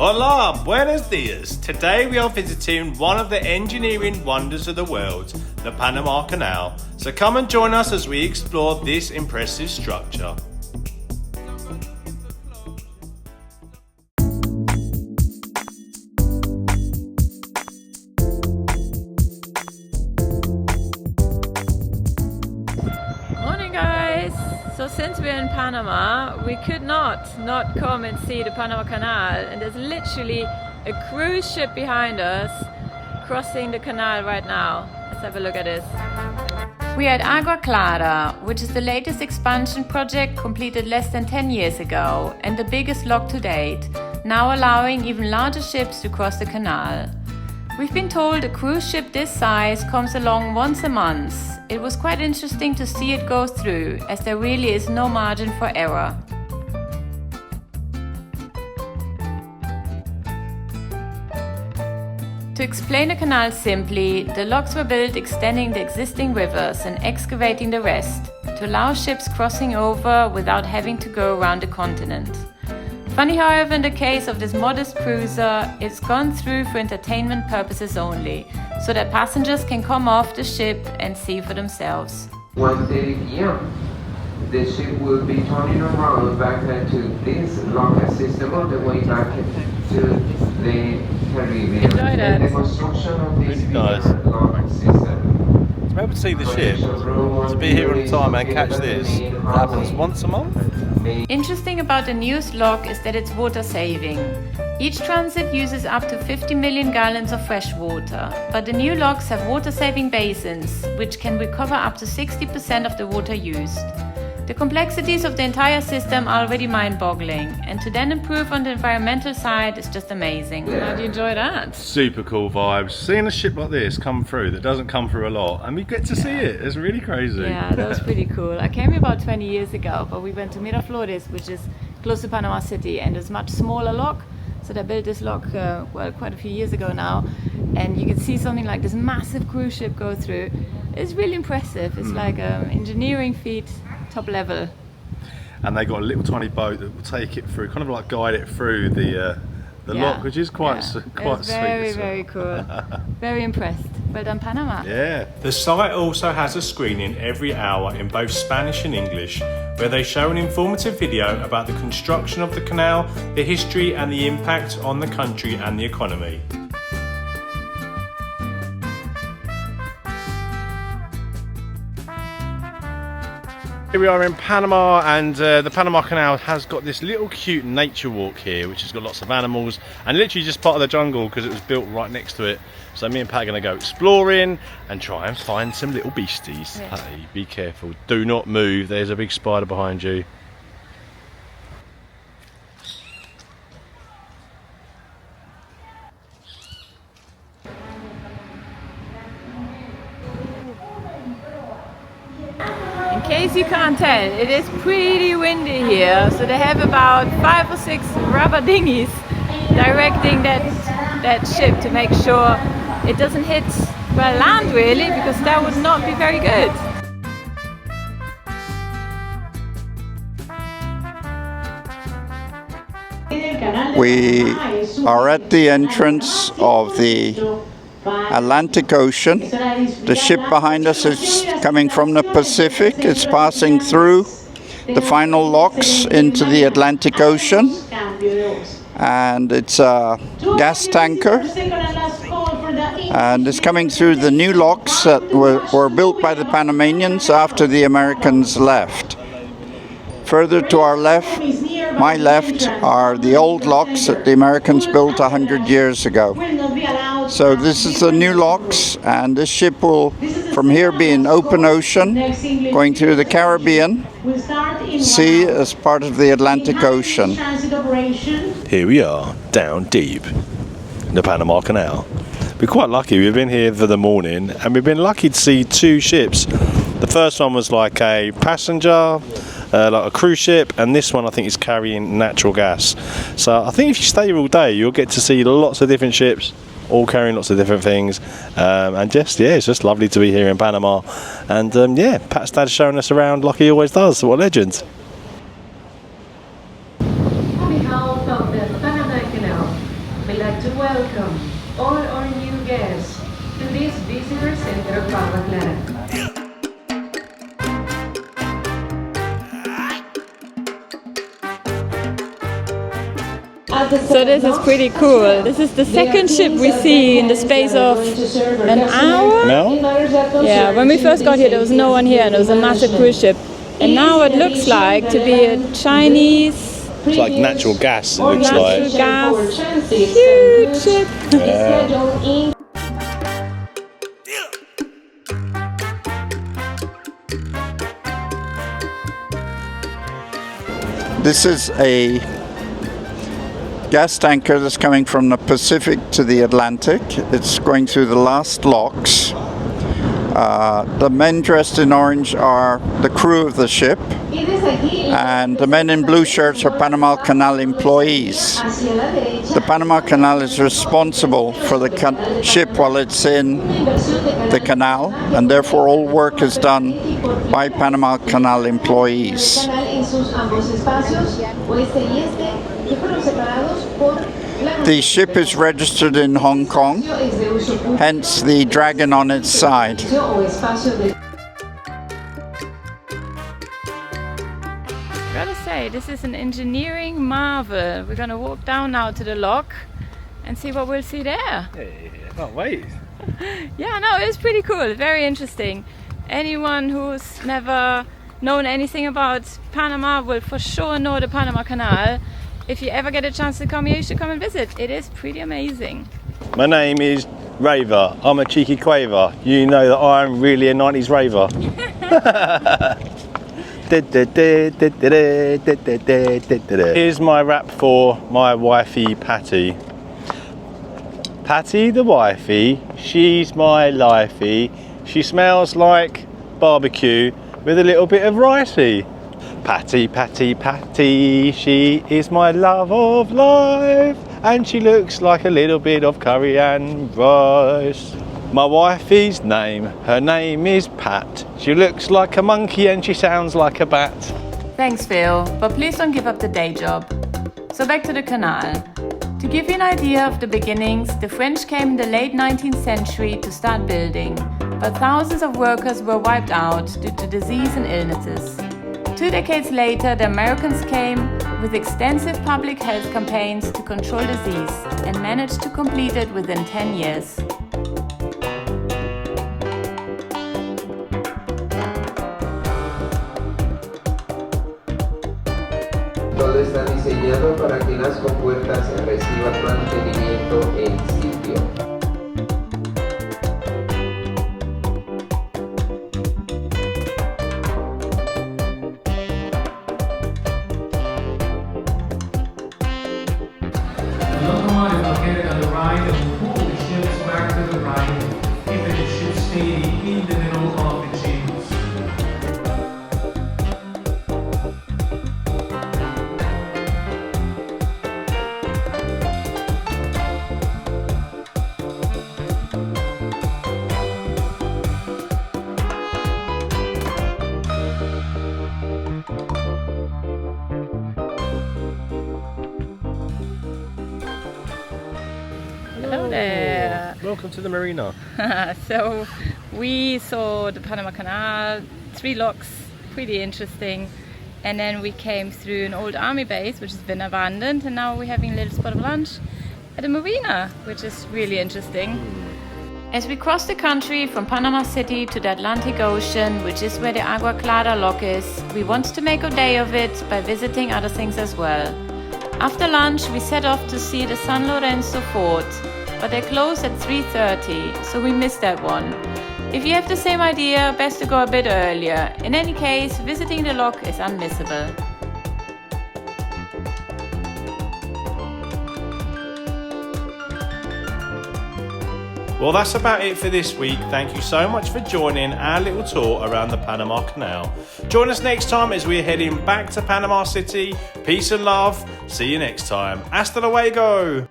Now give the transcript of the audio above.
Hola, buenos dias. Today we are visiting one of the engineering wonders of the world, the Panama Canal. So come and join us as we explore this impressive structure. Morning guys! So since we're in Panama, we could not come and see the Panama Canal, and there's literally a cruise ship behind us crossing the canal right now. Let's have a look at this. We're at Agua Clara, which is the latest expansion project completed less than 10 years ago and the biggest lock to date, now allowing even larger ships to cross the canal. We've been told a cruise ship this size comes along once a month. It was quite interesting to see it go through, as there really is no margin for error. To explain the canal simply, the locks were built extending the existing rivers and excavating the rest, to allow ships crossing over without having to go around the continent. Funny, however, in the case of this modest cruiser, it's gone through for entertainment purposes only, so that passengers can come off the ship and see for themselves. 1:30 p.m. The ship will be turning around back to this lock system on the way back to the Caribbean. Enjoy that. The construction of this Nice. lock system. To be able to see the ship, to be here on time and catch this, happens once a month? Interesting about the newest lock is that it's water saving. Each transit uses up to 50 million gallons of fresh water, but the new locks have water saving basins, which can recover up to 60% of the water used. The complexities of the entire system are already mind-boggling, and to then improve on the environmental side is just amazing. How do you enjoy that? Super cool vibes. Seeing a ship like this come through that doesn't come through a lot, and we get to see it. It's really crazy. Yeah, that was pretty cool. I came here about 20 years ago, but we went to Miraflores, which is close to Panama City, and it's a much smaller lock. So they built this lock, quite a few years ago now, and you can see something like this massive cruise ship go through. It's really impressive. It's like an engineering feat, top level. And they got a little tiny boat that will take it through, kind of like guide it through the lock, which is quite it's sweet. Very cool. Very impressed. Well done, Panama. Yeah. The site also has a screening every hour in both Spanish and English, where they show an informative video about the construction of the canal, the history and the impact on the country and the economy. Here we are in Panama, and the Panama Canal has got this little cute nature walk here, which has got lots of animals and literally just part of the jungle because it was built right next to it. So me and Pat are going to go exploring and try and find some little beasties. Yeah. Hey, be careful, do not move, there's a big spider behind you. In case you can't tell, it is pretty windy here, so they have about 5 or 6 rubber dinghies directing that ship to make sure it doesn't hit land really, because that would not be very good. We are at the entrance of the Atlantic Ocean. The ship behind us is coming from the Pacific. It's passing through the final locks into the Atlantic Ocean, and it's a gas tanker, and it's coming through the new locks that were built by the Panamanians after the Americans left. Further to our left, my left, are the old locks that the Americans built 100 years ago. So this is the new locks, and this ship will from here be in open ocean, going through the Caribbean Sea as part of the Atlantic Ocean. Here we are, down deep in the Panama Canal. We're quite lucky, we've been here for the morning and we've been lucky to see 2 ships. The first one was like a passenger, like a cruise ship, and this one I think is carrying natural gas. So I think if you stay here all day you'll get to see lots of different ships, all carrying lots of different things, and just, yeah, it's just lovely to be here in Panama. And yeah, Pat's dad's showing us around like he always does. What a legend. On behalf of the Panama Canal, to welcome all our new guests to this visitor center of Agua Clara. So this is pretty cool. This is the second ship we see in the space of an hour. No? Yeah, when we first got here there was no one here and it was a massive cruise ship. And now it looks like to be a Chinese... It's like natural gas, it looks natural like. gas. Huge ship. Yeah. This is a gas tanker that's coming from the Pacific to the Atlantic. It's going through the last locks. The men dressed in orange are the crew of the ship, and the men in blue shirts are Panama Canal employees. The Panama Canal is responsible for the ship while it's in the canal, and therefore all work is done by Panama Canal employees. The ship is registered in Hong Kong, hence the dragon on its side. Gotta say, this is an engineering marvel. We're gonna walk down now to the lock and see what we'll see there. Hey, can't wait. Yeah, no, it's pretty cool, very interesting. Anyone who's never known anything about Panama will for sure know the Panama Canal. If you ever get a chance to come here, you should come and visit. It is pretty amazing. My name is Raver. I'm a cheeky quaver. You know that I'm really a 90s raver. Here's my rap for my wifey Patty. Patty the wifey, she's my lifey. She smells like barbecue with a little bit of ricey. Patty, Patty, Patty, she is my love of life, and she looks like a little bit of curry and rice. My wifey's name, her name is Pat. She looks like a monkey and she sounds like a bat. Thanks, Phil, but please don't give up the day job. So back to the canal. To give you an idea of the beginnings, the French came in the late 19th century to start building, but thousands of workers were wiped out due to disease and illnesses. 2 decades later, the Americans came with extensive public health campaigns to control disease and managed to complete it within 10 years. Todo está diseñado para que las compuertas reciban mantenimiento en sitio. Hello there. Welcome to the marina. So we saw the Panama Canal, 3 locks, pretty interesting. And then we came through an old army base, which has been abandoned. And now we're having a little spot of lunch at the marina, which is really interesting. As we cross the country from Panama City to the Atlantic Ocean, which is where the Agua Clara lock is, we wanted to make a day of it by visiting other things as well. After lunch, we set off to see the San Lorenzo fort, but they closed at 3:30, so we missed that one. If you have the same idea, best to go a bit earlier. In any case, visiting the lock is unmissable. Well, that's about it for this week. Thank you so much for joining our little tour around the Panama Canal. Join us next time as we're heading back to Panama City. Peace and love. See you next time. Hasta luego.